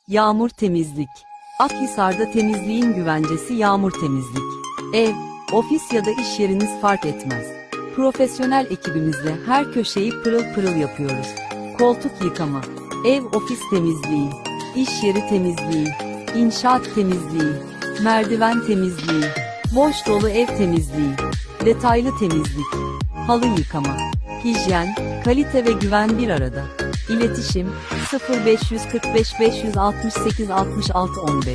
Yağmur temizlik. Akhisar'da temizliğin güvencesi Yağmur temizlik. Ev, ofis ya da iş yeriniz fark etmez. Profesyonel ekibimizle her köşeyi pırıl pırıl yapıyoruz. Koltuk yıkama, ev ofis temizliği, iş yeri temizliği, inşaat temizliği, merdiven temizliği, boş dolu ev temizliği, detaylı temizlik, halı yıkama, hijyen, kalite ve güven bir arada. İletişim 0545 568 66 15.